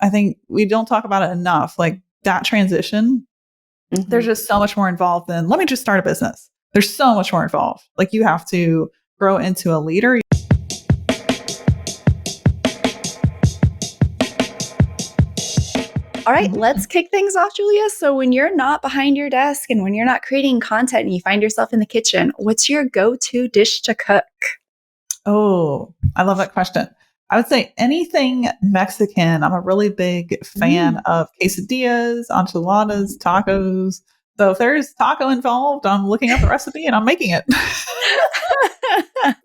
I think we don't talk about it enough. Like that transition, there's just so much more involved than let me just start a business. There's so much more involved. Like you have to grow into a leader. All right, let's kick things off, Julia. So when you're not behind your desk and when you're not creating content and you find yourself in the kitchen, what's your go-to dish to cook? Oh, I love that question. I would say anything Mexican. I'm a really big fan of quesadillas, enchiladas, tacos. So if there's taco involved, I'm looking up the recipe and I'm making it.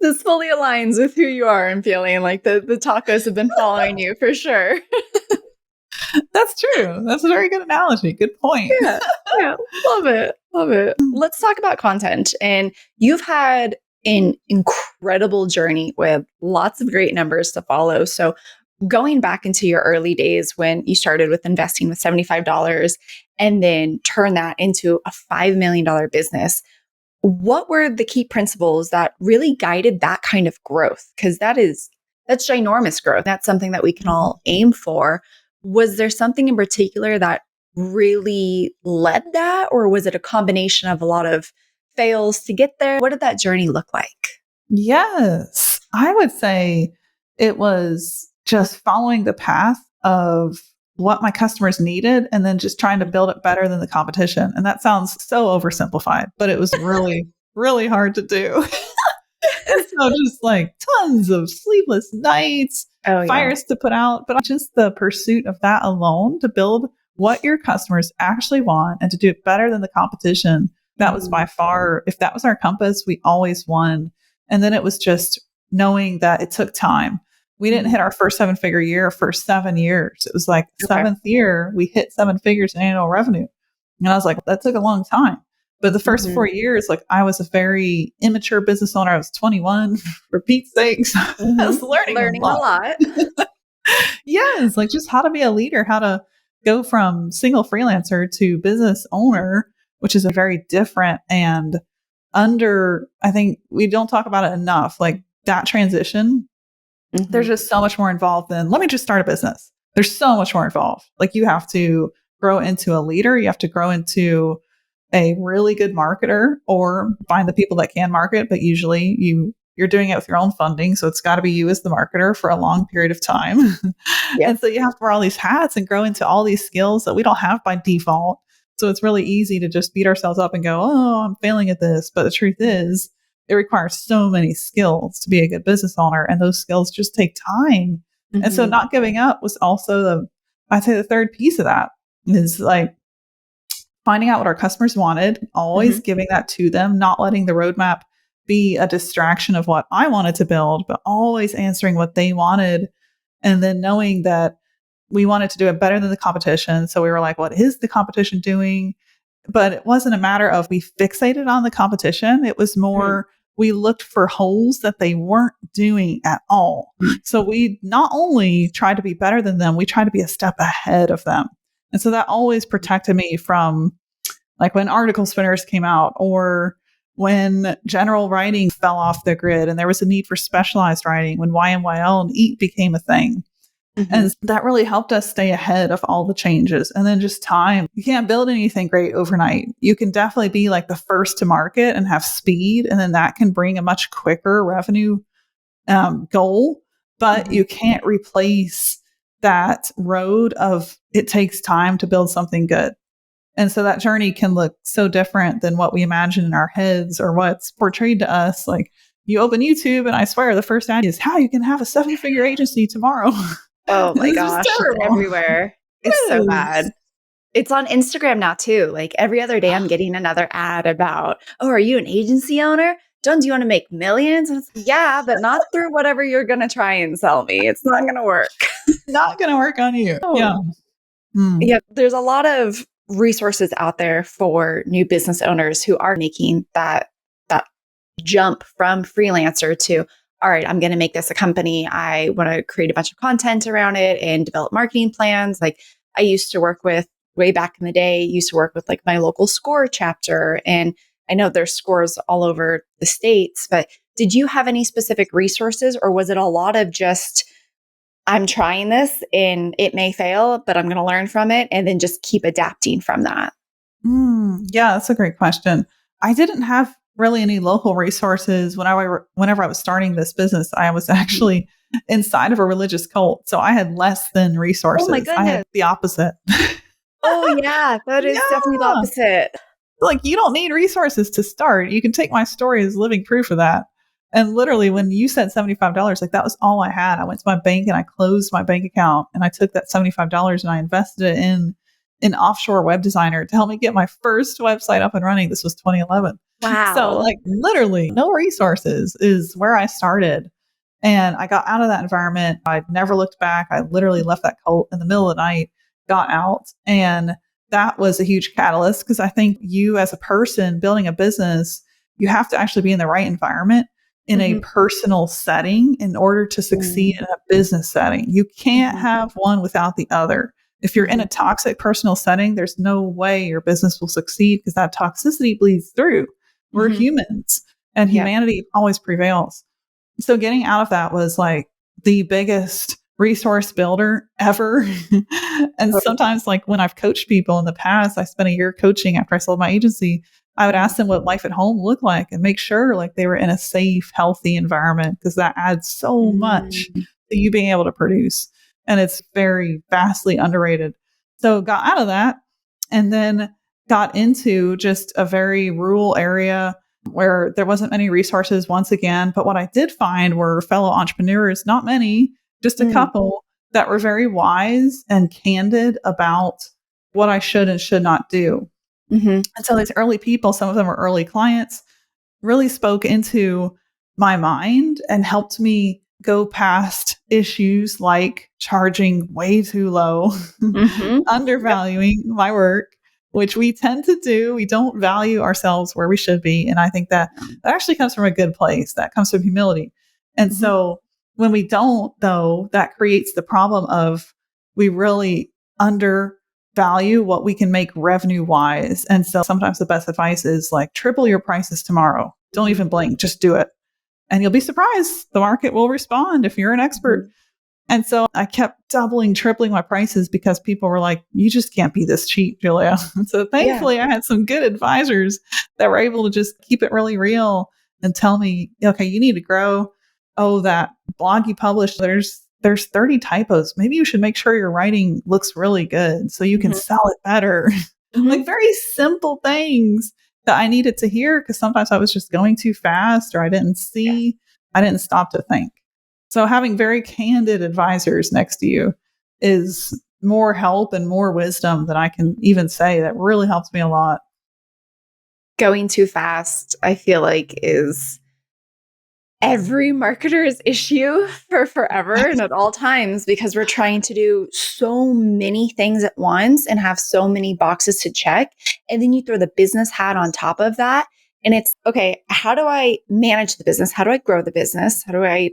This fully aligns with who you are and feeling like the tacos have been following you for sure. That's true. That's a very good analogy. Good point. Yeah. Love it. Love it. Let's talk about content. And you've had an incredible journey with lots of great numbers to follow. So going back into your early days when you started with investing with $75 and then turn that into a $5 million business, what were the key principles that really guided that kind of growth? Because that's ginormous growth. That's something that we can all aim for. Was there something in particular that really led that? Or was it a combination of a lot of fails to get there? What did that journey look like? Yes, I would say it was just following the path of what my customers needed and then just trying to build it better than the competition. And that sounds so oversimplified, but it was really, really hard to do. And so just like tons of sleepless nights, fires to put out, but just the pursuit of that alone to build what your customers actually want and to do it better than the competition. That was by far, if that was our compass, we always won. And then it was just knowing that it took time. We didn't hit our first 7-figure year for 7 years. It was like seventh year, we hit 7 figures in annual revenue. And I was like, that took a long time. But the first 4 years, like I was a very immature business owner. I was 21, for Pete's sakes. I was learning a lot. Yes, like just how to be a leader, how to go from single freelancer to business owner, which is a very different and I think we don't talk about it enough. Like that transition, there's just so much more involved than let me just start a business. There's so much more involved. Like you have to grow into a leader. You have to grow into a really good marketer or find the people that can market. But usually you're doing it with your own funding. So it's got to be you as the marketer for a long period of time. And so you have to wear all these hats and grow into all these skills that we don't have by default. So it's really easy to just beat ourselves up and go, oh, I'm failing at this. But the truth is, it requires so many skills to be a good business owner. And those skills just take time. And so not giving up was also I'd say the third piece of that is like finding out what our customers wanted, always giving that to them, not letting the roadmap be a distraction of what I wanted to build, but always answering what they wanted. And then knowing that we wanted to do it better than the competition. So we were like, what is the competition doing? But it wasn't a matter of we fixated on the competition. It was more we looked for holes that they weren't doing at all. So we not only tried to be better than them, we tried to be a step ahead of them. And so that always protected me from like when article spinners came out or when general writing fell off the grid and there was a need for specialized writing, when YMYL and EAT became a thing. And that really helped us stay ahead of all the changes. And then just time. You can't build anything great overnight. You can definitely be like the first to market and have speed. And then that can bring a much quicker revenue goal. But you can't replace that road of it takes time to build something good. And so that journey can look so different than what we imagine in our heads or what's portrayed to us. Like you open YouTube and I swear the first ad is how you can have a 7-figure agency tomorrow. Oh my gosh, it's everywhere. It's so bad. It's on Instagram now too. Like every other day I'm getting another ad about, oh, are you an agency owner? Do you want to make millions? And it's, yeah, but not through whatever you're going to try and sell me. It's not going to work. Not going to work on you. Yeah. Yeah. There's a lot of resources out there for new business owners who are making that jump from freelancer to, all right, I'm going to make this a company. I want to create a bunch of content around it and develop marketing plans. Like I used to work with way back in the day, used to work with like my local SCORE chapter. And I know there's SCOREs all over the States, but did you have any specific resources or was it a lot of just I'm trying this and it may fail, but I'm going to learn from it and then just keep adapting from that? Yeah, that's a great question. I didn't have really any local resources whenever I was starting this business. I was Mhm. actually inside of a religious cult, so I had less than Oh my resources. I had goodness. the opposite. Oh yeah, that is definitely the Yeah. opposite. Like, you don't need resources to start. You can take my story as living proof of that. And literally, when you said $75, like that was all I had. I went to my bank and I closed my bank account and I took that $75 and I invested it in an offshore web designer to help me get my first website up and running. This was 2011. So, Wow. like, literally, no resources is where I started. And I got out of that environment. I never looked back. I literally left that cult in the middle of the night, got out, and that was a huge catalyst because I think you as a person building a business, you have to actually be in the right environment in a Mhm. personal setting in order to succeed Mm. in a business setting. You can't Mhm. have one without the other. If you're in Mhm. a toxic personal setting, there's no way your business will succeed because that toxicity bleeds through. We're Mhm. humans and Yep. humanity always prevails. So getting out of that was like the biggest resource builder ever. And Totally. sometimes, like when I've coached people in the past, I spent a year coaching after I sold my agency. I would Mm. ask them what life at home looked like and make sure like they were in a safe, healthy environment because that adds so much Mm. to you being able to produce. And it's very vastly underrated. So got out of that and then got into just a very rural area where there wasn't many resources once again. But what I did find were fellow entrepreneurs, not many, just a Mm. couple that were very wise and candid about what I should and should not do. Mhm. And so these early people, some of them were early clients, really spoke into my mind and helped me go past issues like charging way too low, Mhm. Yep. undervaluing my work, which we tend to do. We don't value ourselves where we should be. And I think that actually comes from a good place. That comes from humility. And Mhm. so when we don't, though, that creates the problem of we really undervalue what we can make revenue wise. And so sometimes the best advice is like triple your prices tomorrow. Don't Mhm. even blink, just do it. And you'll be surprised. The market will respond if you're an expert. Mhm. And so I kept doubling, tripling my prices because people were like, you just can't be this cheap, Julia. And so Yeah. thankfully, I had some good advisors that were able to just keep it really real and tell me, okay, you need to grow. Oh, that blog you published, there's 30 typos. Maybe you should make sure your writing looks really good so you can Mhm. sell it better. Mhm. Like very simple things that I needed to hear because sometimes I was just going too fast or Yeah. I didn't stop to think. So having very candid advisors next to you is more help and more wisdom than I can even say. That really helps me a lot. Going too fast, I feel like, is every marketer's issue for forever and at all times because we're trying to do so many things at once and have so many boxes to check. And then you throw the business hat on top of that. And it's okay, how do I manage the business? How do I grow the business? How do I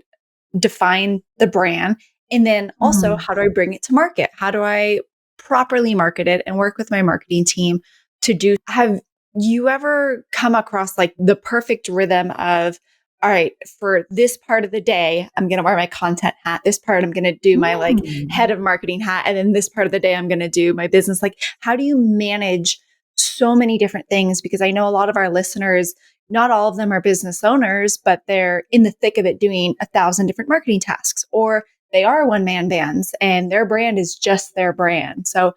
define the brand? And then also, Mm. how do I bring it to market? How do I properly market it and work with my marketing team to do? Have you ever come across like the perfect rhythm of, all right, for this part of the day, I'm going to wear my content hat. This part, I'm going to do my like head Mm. of marketing hat. And then this part of the day, I'm going to do my business. Like, how do you manage so many different things? Because I know a lot of our listeners, not all of them are business owners, but they're in the thick of it doing 1,000 different marketing tasks, or they are one man bands and their brand is just their brand. So,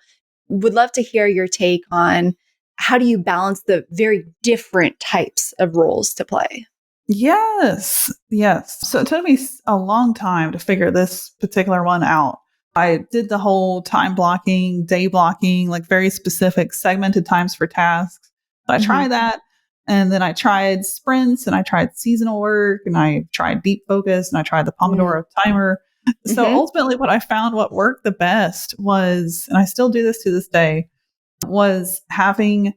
would love to hear your take on how do you balance the very different types of roles to play? Yes. Yes. So it took me a long time to figure this particular one out. I did the whole time blocking, day blocking, like very specific segmented times for tasks. I Mhm. tried that. And then I tried sprints and I tried seasonal work and I tried deep focus and I tried the Mm. Pomodoro timer. So Mhm. ultimately, what I found what worked the best was, and I still do this to this day, was having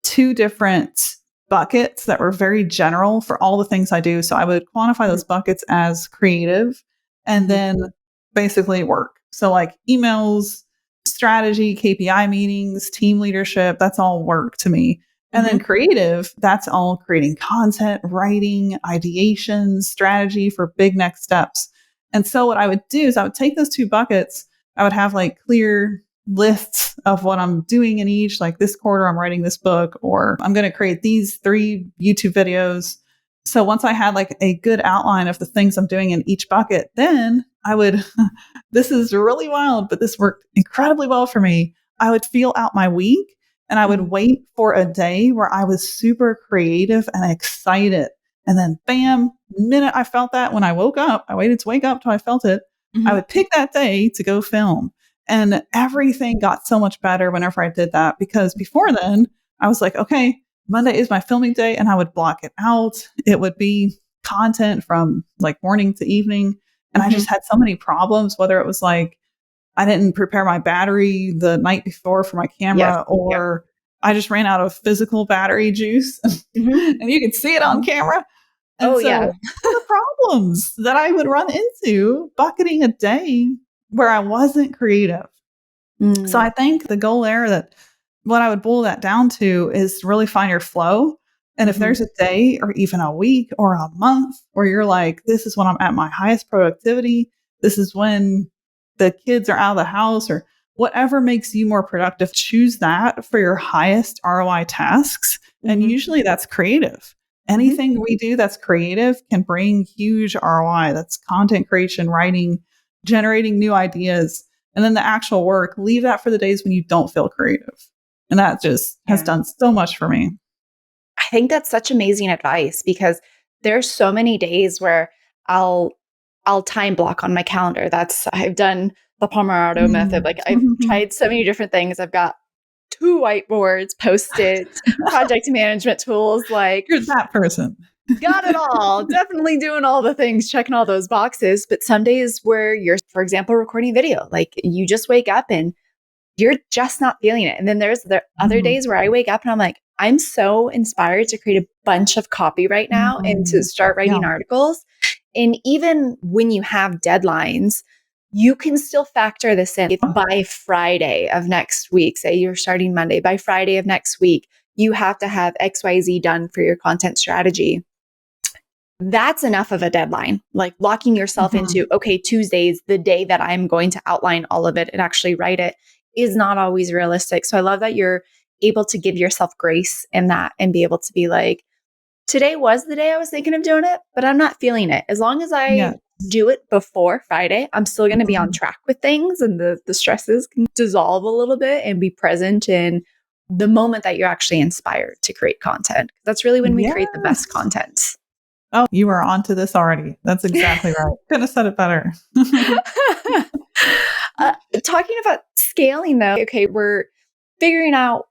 two different buckets that were very general for all the things I do. So I would quantify Mhm. those buckets as creative and Mhm. then basically work. So like emails, strategy, KPI meetings, team leadership, that's all work to me. And then Mhm. creative, that's all creating content, writing, ideation, strategy for big next steps. And so what I would do is I would take those 2 buckets. I would have like clear lists of what I'm doing in each, like this quarter, I'm writing this book, or I'm going to create these 3 YouTube videos. So once I had like a good outline of the things I'm doing in each bucket, then I would, this is really wild, but this worked incredibly well for me. I would feel out my week and I would wait for a day where I was super creative and excited. And then bam, the minute I felt that when I woke up, I waited to wake up till I felt it. I would pick that day to go film. And everything got so much better whenever I did that, because before then I was like, okay, Monday is my filming day, and I would block it out. It would be content from like morning to evening. And I just had so many problems, whether it was like I didn't prepare my battery the night before for my camera, or I just ran out of physical battery juice and you could see it on camera. And one of the problems that I would run into bucketing a day where I wasn't creative. So I think the goal there, that what I would boil that down to, is really find your flow. And if there's a day or even a week or a month where you're like, this is when I'm at my highest productivity, this is when the kids are out of the house, or whatever makes you more productive, choose that for your highest ROI tasks. And usually that's creative. Anything we do that's creative can bring huge ROI. That's content creation, writing, generating new ideas. And then the actual work, leave that for the days when you don't feel creative. And that just has done so much for me. I think that's such amazing advice, because there's so many days where I'll time block on my calendar. I've done the Pomodoro method. Like, I've tried so many different things. I've got 2 whiteboards, Post-its, project management tools. Like, you're that person. Got it all. Definitely doing all the things, checking all those boxes. But some days where you're, for example, recording video, like you just wake up and you're just not feeling it. And then there's other days where I wake up and I'm like, I'm so inspired to create a bunch of copy right now and to start writing articles. And even when you have deadlines, you can still factor this in. If by Friday of next week, say you're starting Monday, by Friday of next week, you have to have XYZ done for your content strategy. That's enough of a deadline. Like locking yourself into, okay, Tuesday's the day that I'm going to outline all of it and actually write it, is not always realistic. So I love that you're able to give yourself grace in that and be able to be like, today was the day I was thinking of doing it, but I'm not feeling it. As long as I do it before Friday, I'm still going to be on track with things, and the stresses can dissolve a little bit and be present in the moment that you're actually inspired to create content. That's really when we create the best content. Oh, you are onto this already. That's exactly right. Couldn't have said it better. Talking about scaling though, okay, we're figuring out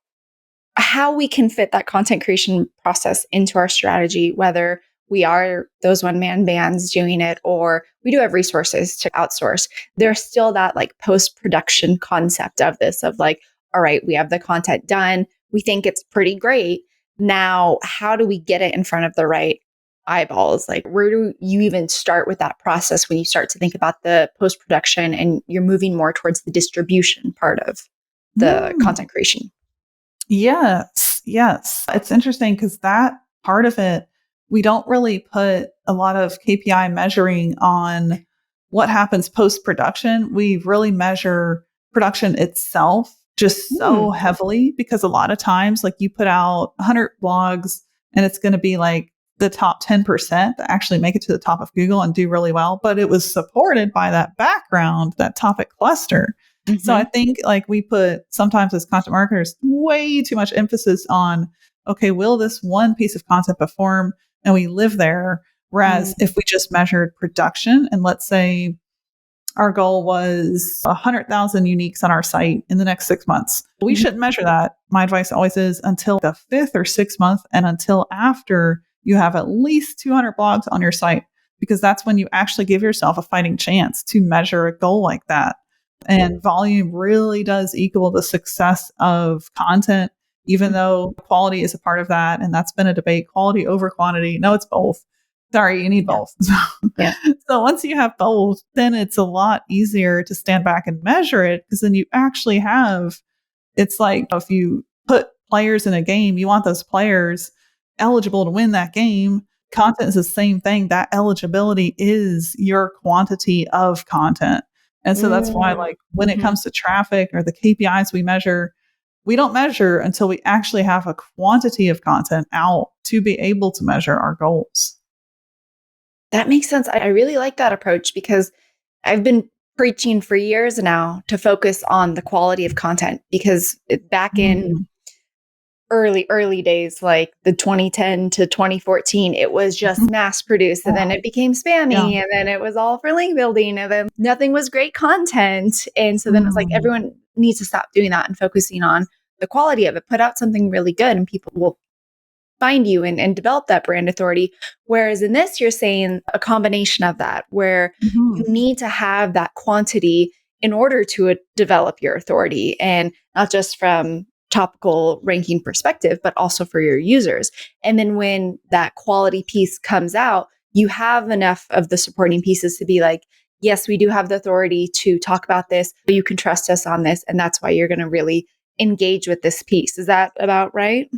how we can fit that content creation process into our strategy, whether we are those one-man bands doing it or we do have resources to outsource. There's still that like post-production concept of this, of like, all right, we have the content done. We think it's pretty great. Now, how do we get it in front of the right eyeballs? Like, where do you even start with that process when you start to think about the post-production and you're moving more towards the distribution part of the content creation? Yes. It's interesting because that part of it, we don't really put a lot of KPI measuring on what happens post-production. We really measure production itself just so heavily, because a lot of times, like, you put out 100 blogs and it's going to be like the top 10% that actually make it to the top of Google and do really well, but it was supported by that background, that topic cluster. So I think like we put sometimes as content marketers way too much emphasis on, okay, will this one piece of content perform? And we live there. Whereas if we just measured production, and let's say our goal was 100,000 uniques on our site in the next 6 months, we shouldn't measure that. My advice always is until the 5th or 6th month, and until after you have at least 200 blogs on your site, because that's when you actually give yourself a fighting chance to measure a goal like that. And volume really does equal the success of content, even though quality is a part of that. And that's been a debate, quality over quantity. No, it's both. Sorry, you need both. So once you have both, then it's a lot easier to stand back and measure it, because then you actually have, it's like if you put players in a game, you want those players eligible to win that game, content is the same thing. That eligibility is your quantity of content. And so that's why, like, when it comes to traffic or the KPIs we measure, we don't measure until we actually have a quantity of content out to be able to measure our goals. That makes sense. I really like that approach because I've been preaching for years now to focus on the quality of content because back in early days, like the 2010 to 2014, it was just mass produced and then it became spammy and then it was all for link building and then nothing was great content. And so then it's like everyone needs to stop doing that and focusing on the quality of it. Put out something really good and people will find you and develop that brand authority. Whereas in this, you're saying a combination of that, where you need to have that quantity in order to develop your authority, and not just from topical ranking perspective, but also for your users. And then when that quality piece comes out, you have enough of the supporting pieces to be like, yes, we do have the authority to talk about this, but you can trust us on this. And that's why you're going to really engage with this piece. Is that about right?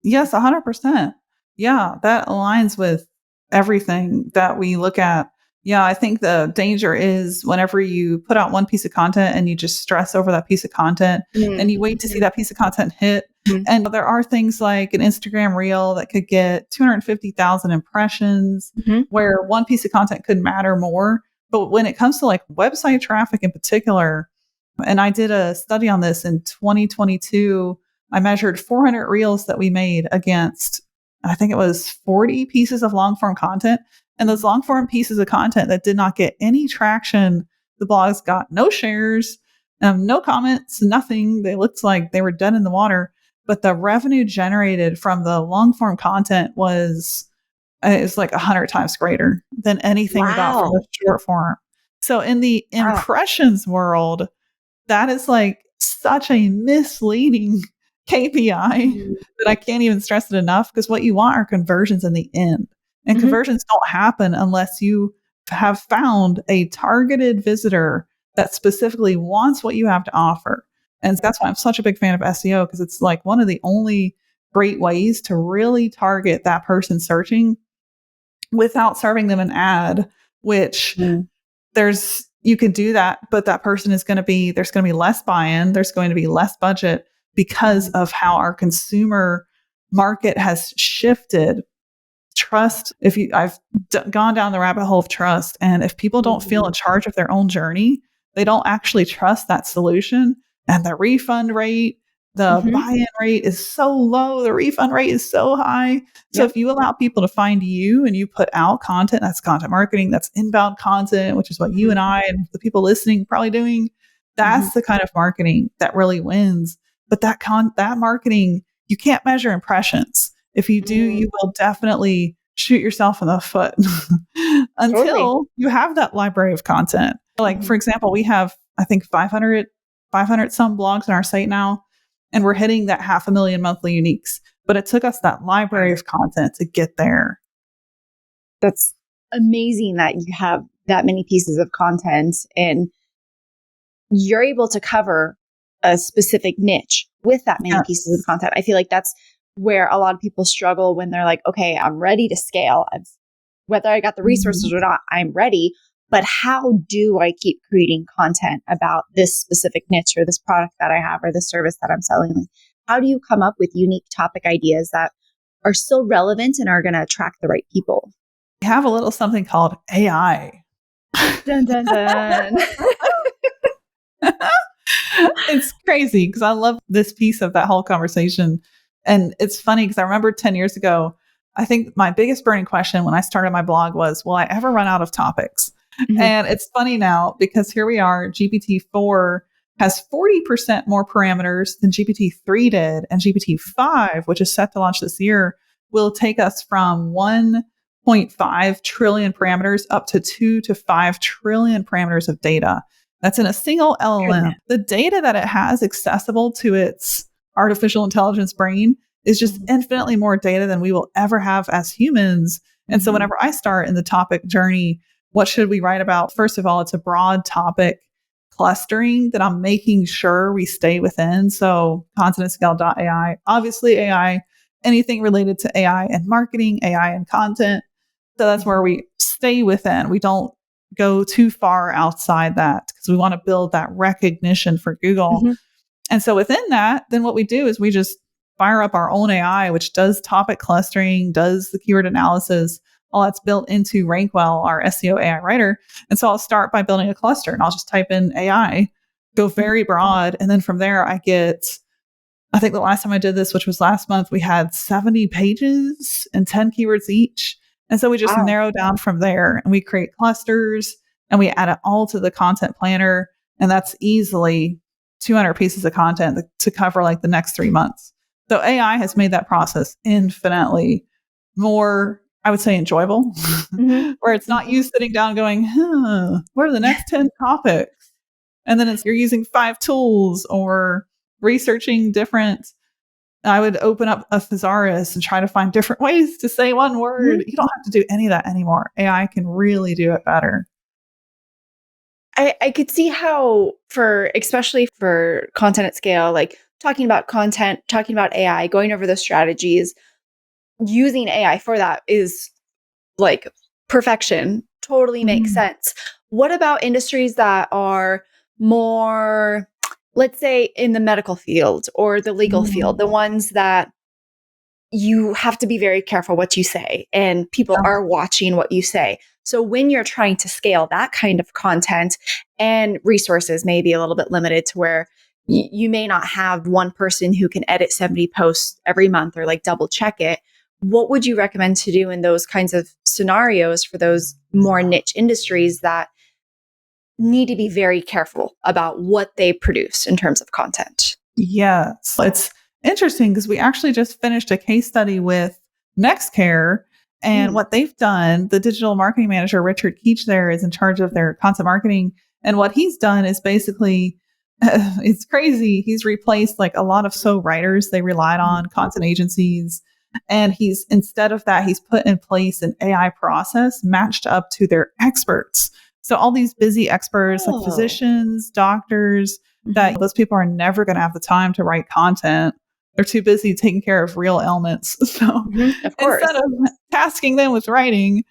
Yes, 100%. Yeah, that aligns with everything that we look at. Yeah, I think the danger is whenever you put out one piece of content and you just stress over that piece of content and you wait to see that piece of content hit. And there are things like an Instagram reel that could get 250,000 impressions where one piece of content could matter more. But when it comes to like website traffic in particular, and I did a study on this in 2022, I measured 400 reels that we made against, I think it was 40 pieces of long form content. And those long form pieces of content that did not get any traction, the blogs got no shares, no comments, nothing. They looked like they were dead in the water. But the revenue generated from the long form content was like 100 times greater than anything we got from the short form. So in the impressions world, that is like such a misleading KPI that I can't even stress it enough, because what you want are conversions in the end. And conversions don't happen unless you have found a targeted visitor that specifically wants what you have to offer. And that's why I'm such a big fan of SEO, because it's like one of the only great ways to really target that person searching without serving them an ad, which you can do that, but that person there's going to be less buy-in, there's going to be less budget because of how our consumer market has shifted. Trust, I've gone down the rabbit hole of trust, and if people don't feel in charge of their own journey, they don't actually trust that solution. And the refund rate, the buy-in rate is so low, the refund rate is so high. So if you allow people to find you and you put out content, that's content marketing, that's inbound content, which is what you and I and the people listening probably doing, that's the kind of marketing that really wins. But that marketing, you can't measure impressions. If you do, you will definitely shoot yourself in the foot until you have that library of content. Like, for example, we have, I think, 500 some blogs on our site now, and we're hitting that 500,000 monthly uniques. But it took us that library of content to get there. That's amazing that you have that many pieces of content and you're able to cover a specific niche with that many pieces of content. I feel like that's where a lot of people struggle when they're like, okay, I'm ready to scale. Whether I got the resources or not, I'm ready. But how do I keep creating content about this specific niche or this product that I have or the service that I'm selling? Like, how do you come up with unique topic ideas that are still relevant and are going to attract the right people? We have a little something called AI. Dun, dun, dun. It's crazy because I love this piece of that whole conversation. And it's funny because I remember 10 years ago, I think my biggest burning question when I started my blog was, will I ever run out of topics? And it's funny now because here we are, GPT-4 has 40% more parameters than GPT-3 did. And GPT-5, which is set to launch this year, will take us from 1.5 trillion parameters up to 2 to 5 trillion parameters of data. That's in a single LLM. The data that it has accessible to its artificial intelligence brain is just infinitely more data than we will ever have as humans. And so whenever I start in the topic journey, what should we write about? First of all, it's a broad topic clustering that I'm making sure we stay within. So ContentScale.ai, obviously AI, anything related to AI and marketing, AI and content. So that's where we stay within. We don't go too far outside that because we want to build that recognition for Google. Mhm. And so within that, then what we do is we just fire up our own AI, which does topic clustering, does the keyword analysis. All that's built into Rankwell, our SEO AI writer. And so I'll start by building a cluster and I'll just type in AI, go very broad. And then from there, I think the last time I did this, which was last month, we had 70 pages and 10 keywords each. And so we just Wow. narrow down from there and we create clusters and we add it all to the content planner. And that's easily 200 pieces of content to cover like the next 3 months. So AI has made that process infinitely more, I would say, enjoyable, where it's not you sitting down going, what are the next 10 topics? And then you're using 5 tools or researching different. I would open up a thesaurus and try to find different ways to say one word. You don't have to do any of that anymore. AI can really do it better. I could see how especially for content at scale, like talking about content, talking about AI, going over the strategies, using AI for that is like perfection. Totally makes sense. What about industries that are more, let's say, in the medical field or the legal field, the ones that you have to be very careful what you say and people are watching what you say. So when you're trying to scale that kind of content and resources may be a little bit limited to where you may not have one person who can edit 70 posts every month or like double check it. What would you recommend to do in those kinds of scenarios for those more niche industries that need to be very careful about what they produce in terms of content? Yes, it's interesting because we actually just finished a case study with NextCare, and what they've done, the digital marketing manager, Richard Keach, there is in charge of their content marketing. And what he's done is basically, it's crazy. He's replaced like a lot of writers they relied on, content agencies. And instead of that, he's put in place an AI process matched up to their experts. So all these busy experts like physicians, doctors, that those people are never going to have the time to write content. They're too busy taking care of real ailments. So instead of tasking them with writing,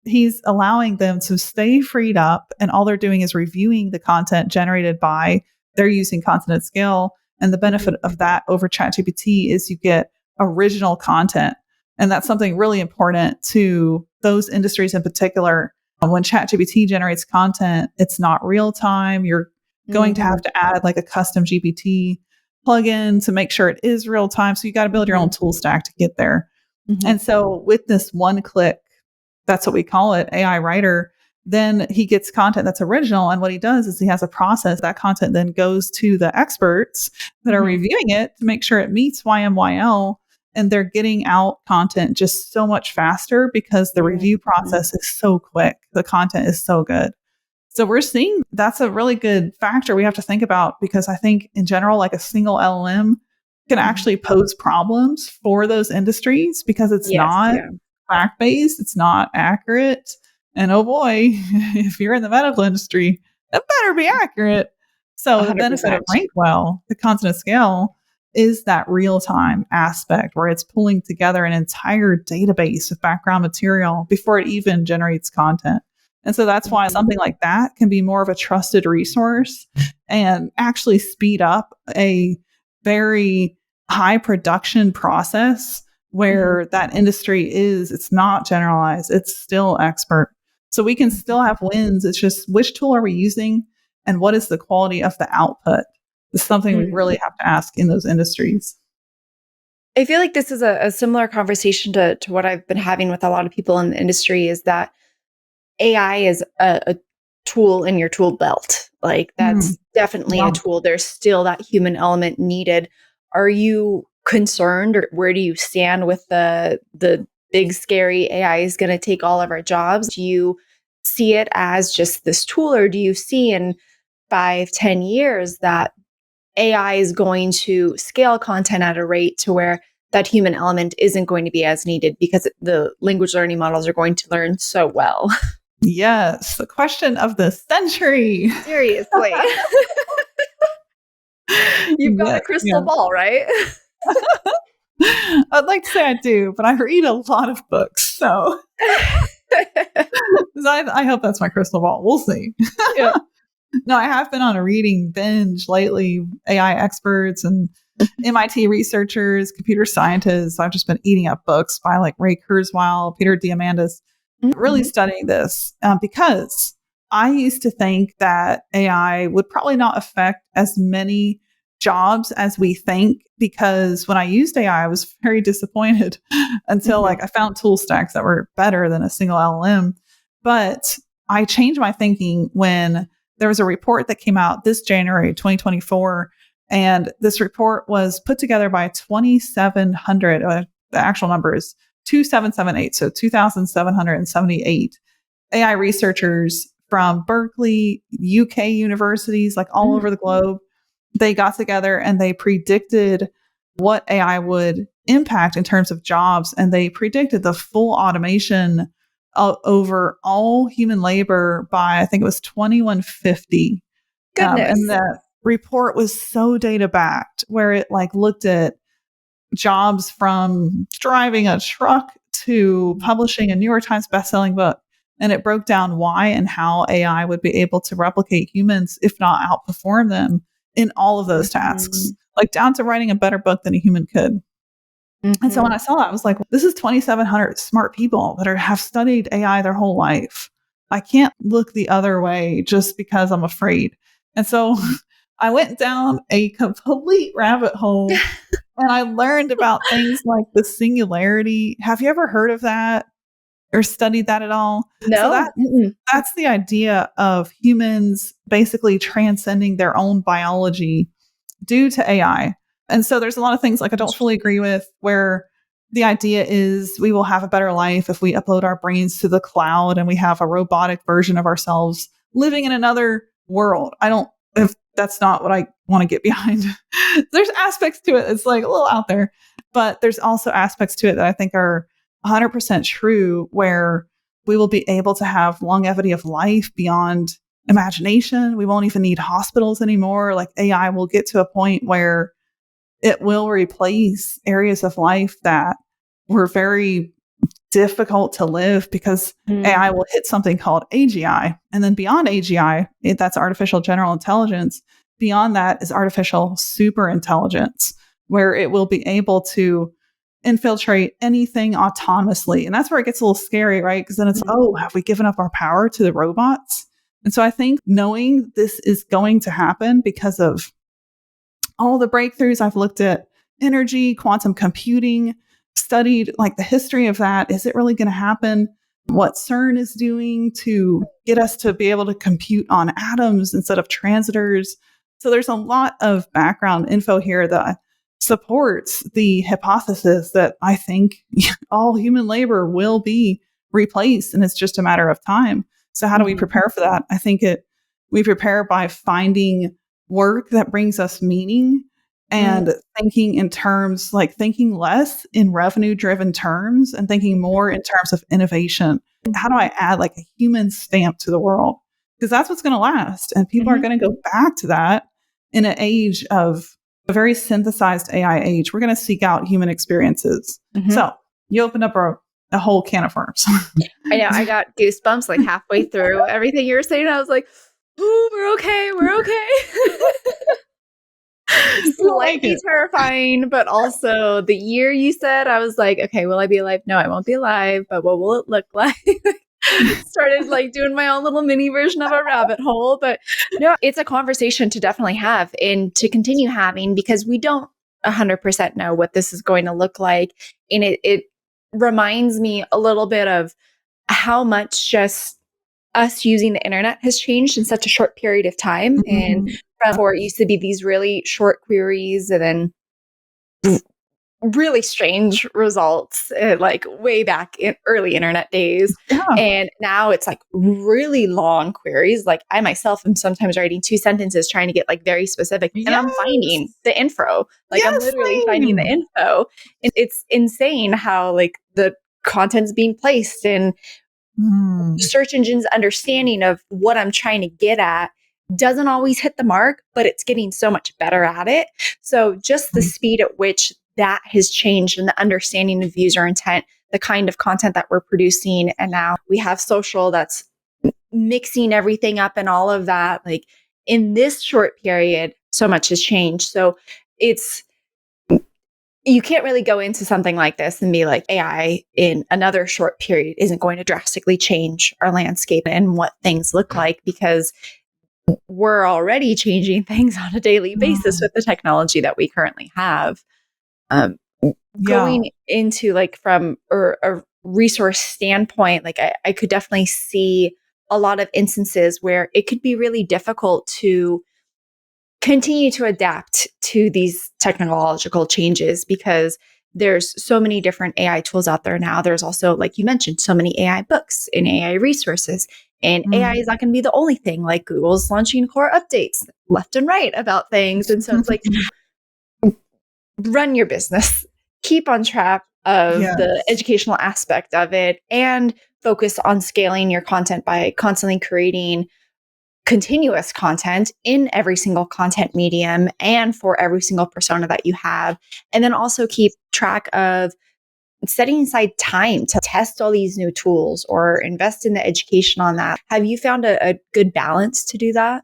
he's allowing them to stay freed up, and all they're doing is reviewing the content generated by, they're using content at scale. And the benefit of that over ChatGPT is you get original content. And that's something really important to those industries in particular. When ChatGPT generates content, it's not real time. You're going to have to add like a custom GPT plugin to make sure it is real time. So you got to build your own tool stack to get there. And so with this one click, that's what we call it, AI writer, then he gets content that's original. And what he does is he has a process that content then goes to the experts that are reviewing it to make sure it meets YMYL. And they're getting out content just so much faster because the review process is so quick. The content is so good. So we're seeing that's a really good factor we have to think about, because I think in general, like a single LLM can actually pose problems for those industries because it's not fact-based, it's not accurate. And oh boy, if you're in the medical industry, it better be accurate. So 100%. The benefit of Rankwell, the content at scale, is that real-time aspect where it's pulling together an entire database of background material before it even generates content. And so that's why something like that can be more of a trusted resource and actually speed up a very high production process where that industry it's not generalized, it's still expert. So we can still have wins. It's just which tool are we using and what is the quality of the output is something we really have to ask in those industries. I feel like this is a similar conversation to what I've been having with a lot of people in the industry, is that AI is a tool in your tool belt. Like that's definitely a tool. There's still that human element needed. Are you concerned, or where do you stand with the big scary AI is going to take all of our jobs? Do you see it as just this tool, or do you see in 5-10 years that AI is going to scale content at a rate to where that human element isn't going to be as needed because the language learning models are going to learn so well? Yes, the question of the century. Seriously. You've got a crystal ball, right? I'd like to say I do, but I read a lot of books. So I hope that's my crystal ball. We'll see. Yeah. No, I have been on a reading binge lately. AI experts and MIT researchers, computer scientists. I've just been eating up books by like Ray Kurzweil, Peter Diamandis, really studying this because I used to think that AI would probably not affect as many jobs as we think, because when I used AI, I was very disappointed until like I found tool stacks that were better than a single LLM. But I changed my thinking when there was a report that came out this January 2024, and this report was put together by 2,700, the actual number is 2778, so 2,778 AI researchers from Berkeley, UK universities, like all over the globe. They got together and they predicted what AI would impact in terms of jobs, and they predicted the full automation over all human labor by, I think it was 2150. Goodness. And that report was so data backed, where it like looked at jobs from driving a truck to publishing a New York Times bestselling book. And it broke down why and how AI would be able to replicate humans, if not outperform them in all of those tasks, like down to writing a better book than a human could. And so when I saw that, I was like, this is 2,700 smart people that have studied AI their whole life. I can't look the other way just because I'm afraid. And so I went down a complete rabbit hole and I learned about things like the singularity. Have you ever heard of that or studied that at all? No. So that's the idea of humans basically transcending their own biology due to AI. And so there's a lot of things like I don't fully agree with, where the idea is we will have a better life if we upload our brains to the cloud and we have a robotic version of ourselves living in another world. If that's not what I want to get behind. There's aspects to it. It's like a little out there, but there's also aspects to it that I think are 100% true, where we will be able to have longevity of life beyond imagination. We won't even need hospitals anymore. Like AI will get to a point where it will replace areas of life that were very difficult to live, because AI will hit something called AGI. And then beyond AGI, that's artificial general intelligence. Beyond that is artificial super intelligence, where it will be able to infiltrate anything autonomously. And that's where it gets a little scary, right? Because then it's, oh, have we given up our power to the robots? And so I think knowing this is going to happen because of all the breakthroughs I've looked at, energy, quantum computing, studied like the history of that. Is it really going to happen? What CERN is doing to get us to be able to compute on atoms instead of transistors. So there's a lot of background info here that supports the hypothesis that I think all human labor will be replaced, and it's just a matter of time. So how do we prepare for that? I think we prepare by finding work that brings us meaning and thinking in terms, like thinking less in revenue driven terms and thinking more in terms of innovation. How do I add like a human stamp to the world? Because that's what's going to last. And people are going to go back to that in an age of a very synthesized AI age. We're going to seek out human experiences. So you opened up a whole can of worms. I know. I got goosebumps like halfway through everything you were saying. I was like, ooh, we're okay. We're okay. Slightly terrifying, but also the year you said, I was like, okay, will I be alive? No, I won't be alive, but what will it look like? Started like doing my own little mini version of a rabbit hole. But no, it's a conversation to definitely have and to continue having, because we don't 100% know what this is going to look like. And it reminds me a little bit of how much just us using the internet has changed in such a short period of time. And before it used to be these really short queries and then really strange results, like way back in early internet days. And now it's like really long queries. Like I myself am sometimes writing 2 sentences trying to get like very specific, and I'm finding the info. Like I'm literally finding the info. And it's insane how like the content's being placed and search engine's understanding of what I'm trying to get at doesn't always hit the mark, but it's getting so much better at it. So just the speed at which that has changed and the understanding of user intent, the kind of content that we're producing. And now we have social that's mixing everything up and all of that. Like in this short period, so much has changed. So you can't really go into something like this and be like, AI in another short period isn't going to drastically change our landscape and what things look like, because we're already changing things on a daily basis with the technology that we currently have. Going into like from a resource standpoint, like I could definitely see a lot of instances where it could be really difficult to continue to adapt to these technological changes, because there's so many different AI tools out there now. There's also, like you mentioned, so many AI books and AI resources. And AI is not going to be the only thing. Like Google's launching core updates left and right about things. And so it's like, run your business, keep on track of the educational aspect of it, and focus on scaling your content by constantly creating continuous content in every single content medium and for every single persona that you have. And then also keep track of setting aside time to test all these new tools or invest in the education on that. Have you found a good balance to do that?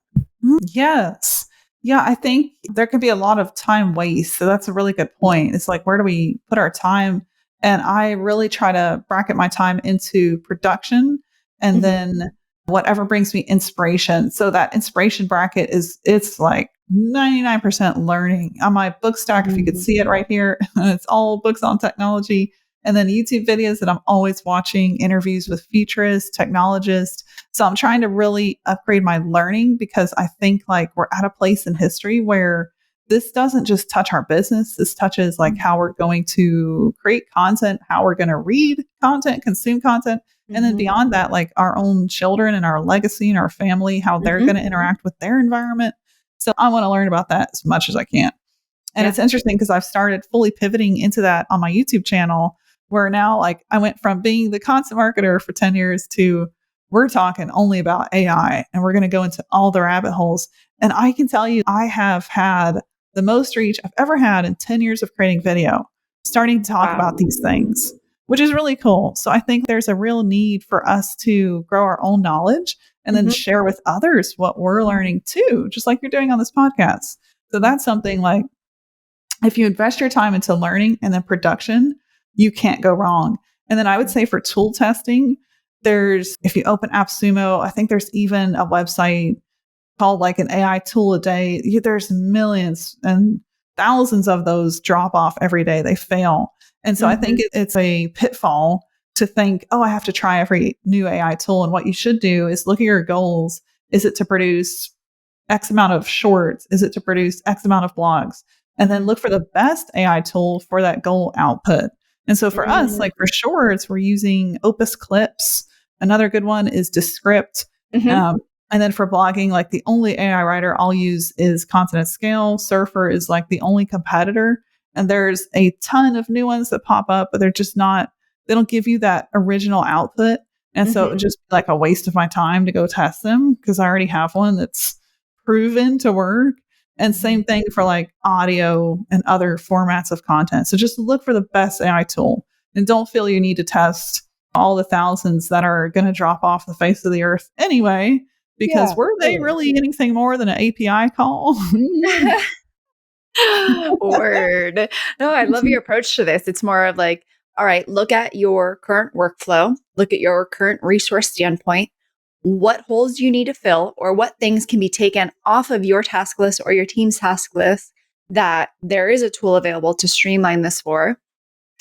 Yes. Yeah, I think there can be a lot of time waste. So that's a really good point. It's like, where do we put our time? And I really try to bracket my time into production and then whatever brings me inspiration. So that inspiration bracket it's like 99% learning. On my book stack, if you could see it right here, it's all books on technology. And then YouTube videos that I'm always watching, interviews with futurists, technologists. So I'm trying to really upgrade my learning, because I think like we're at a place in history where this doesn't just touch our business. This touches like how we're going to create content, how we're going to read content, consume content. And then beyond that, like our own children and our legacy and our family, how they're going to interact with their environment. So I want to learn about that as much as I can. And it's interesting because I've started fully pivoting into that on my YouTube channel, where now like I went from being the content marketer for 10 years to we're talking only about AI and we're going to go into all the rabbit holes. And I can tell you, I have had the most reach I've ever had in 10 years of creating video, starting to talk about these things, which is really cool. So I think there's a real need for us to grow our own knowledge and then share with others what we're learning too, just like you're doing on this podcast. So that's something like, if you invest your time into learning and then production, you can't go wrong. And then I would say for tool testing, if you open AppSumo, I think there's even a website called like an AI tool a day. There's millions and thousands of those drop off every day. They fail. And so I think it's a pitfall to think, oh, I have to try every new AI tool. And what you should do is look at your goals. Is it to produce X amount of shorts? Is it to produce X amount of blogs? And then look for the best AI tool for that goal output. And so for us, like for shorts, we're using Opus Clips. Another good one is Descript. And then for blogging, like the only AI writer I'll use is Content at Scale. Surfer is like the only competitor. And there's a ton of new ones that pop up, but they're just not, they don't give you that original output. And so it would just be like a waste of my time to go test them, because I already have one that's proven to work. And same thing for like audio and other formats of content. So just look for the best AI tool and don't feel you need to test all the thousands that are going to drop off the face of the earth anyway, because were they really anything more than an API call? Word. No, I love your approach to this. It's more of like, all right, look at your current workflow, look at your current resource standpoint. What holes you need to fill, or what things can be taken off of your task list or your team's task list that there is a tool available to streamline this for.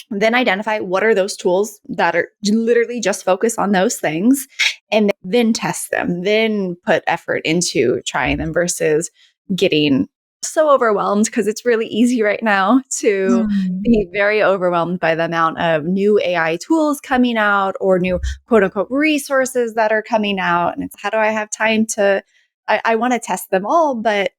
Then identify what are those tools that are literally just focus on those things, and then test them, then put effort into trying them versus getting so overwhelmed, because it's really easy right now to be very overwhelmed by the amount of new AI tools coming out or new quote unquote resources that are coming out. And it's, how do I have time to, I want to test them all, but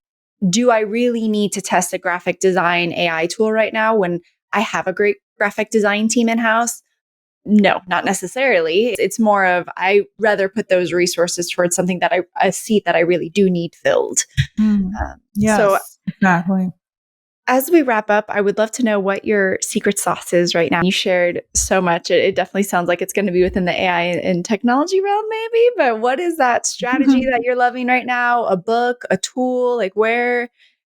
do I really need to test a graphic design AI tool right now when I have a great graphic design team in-house? No, not necessarily. It's more of, I rather put those resources towards something that a seat that I really do need filled. Yes, So exactly. As we wrap up, I would love to know what your secret sauce is right now. You shared so much. It definitely sounds like it's going to be within the AI and technology realm, maybe. But what is that strategy that you're loving right now? A book, a tool?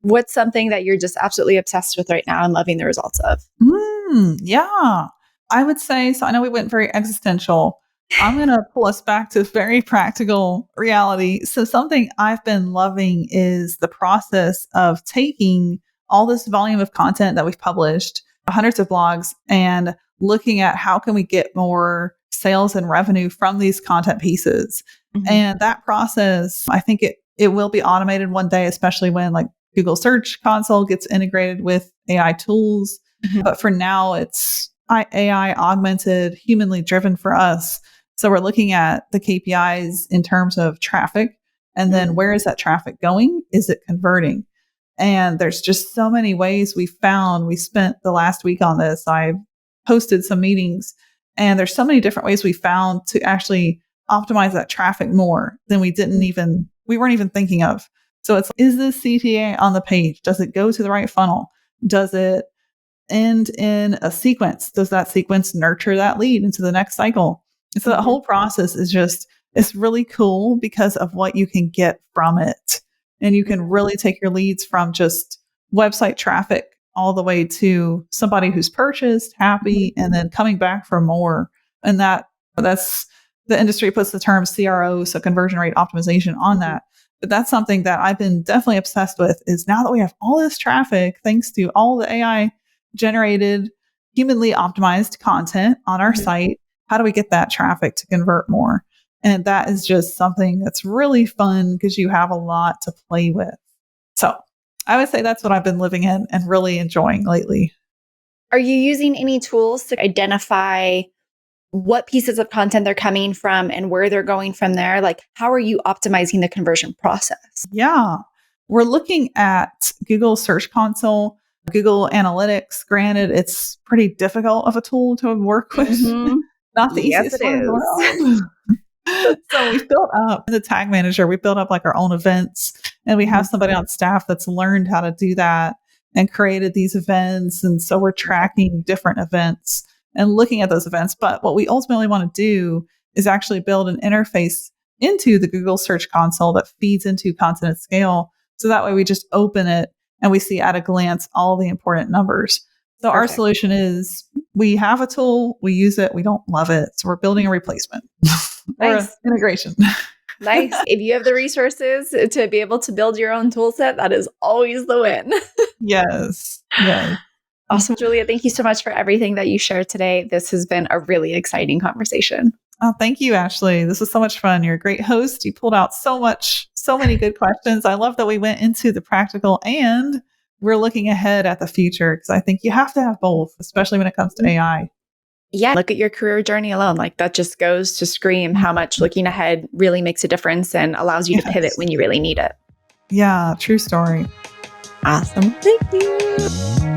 What's something that you're just absolutely obsessed with right now and loving the results of? Yeah, I would say so. I know we went very existential. I'm going to pull us back to very practical reality. So, something I've been loving is the process of taking all this volume of content that we've published, hundreds of blogs, and looking at how can we get more sales and revenue from these content pieces. Mhm. And that process, I think it will be automated one day, especially when like Google Search Console gets integrated with AI tools. Mhm. But for now, it's AI augmented, humanly driven for us. So we're looking at the KPIs in terms of traffic. And then where is that traffic going? Is it converting? And there's just so many ways we found. We spent the last week on this. I hosted some meetings, and there's so many different ways we found to actually optimize that traffic more than we weren't even thinking of. So it's, is this CTA on the page? Does it go to the right funnel? Does it end in a sequence? Does that sequence nurture that lead into the next cycle? And so that whole process is just, it's really cool because of what you can get from it. And you can really take your leads from just website traffic all the way to somebody who's purchased, happy, and then coming back for more. And that's the industry puts the term CRO, so conversion rate optimization, on that. But that's something that I've been definitely obsessed with, is now that we have all this traffic, thanks to all the AI generated, humanly optimized content on our site, how do we get that traffic to convert more? And that is just something that's really fun because you have a lot to play with. So I would say that's what I've been living in and really enjoying lately. Are you using any tools to identify what pieces of content they're coming from and where they're going from there? Like, how are you optimizing the conversion process? Yeah. We're looking at Google Search Console, Google Analytics. Granted, it's pretty difficult of a tool to work with. Not the Yes, easiest it one in the is. world. So we've built up the tag manager. We built up like our own events, and we have somebody on staff that's learned how to do that and created these events. And so we're tracking different events and looking at those events. But what we ultimately want to do is actually build an interface into the Google Search Console that feeds into Content at Scale. So that way we just open it and we see at a glance all the important numbers. So our solution is, we have a tool, we use it, we don't love it. So we're building a replacement or an integration. Nice. If you have the resources to be able to build your own tool set, that is always the win. Yes. Yes. Awesome. Julia, thank you so much for everything that you shared today. This has been a really exciting conversation. Oh, thank you, Ashley. This was so much fun. You're a great host. You pulled out so many good questions. I love that we went into the practical and we're looking ahead at the future, because I think you have to have both, especially when it comes to AI. Yeah. Look at your career journey alone. Like, that just goes to scream how much looking ahead really makes a difference and allows you to pivot when you really need it. Yeah. True story. Awesome. Thank you.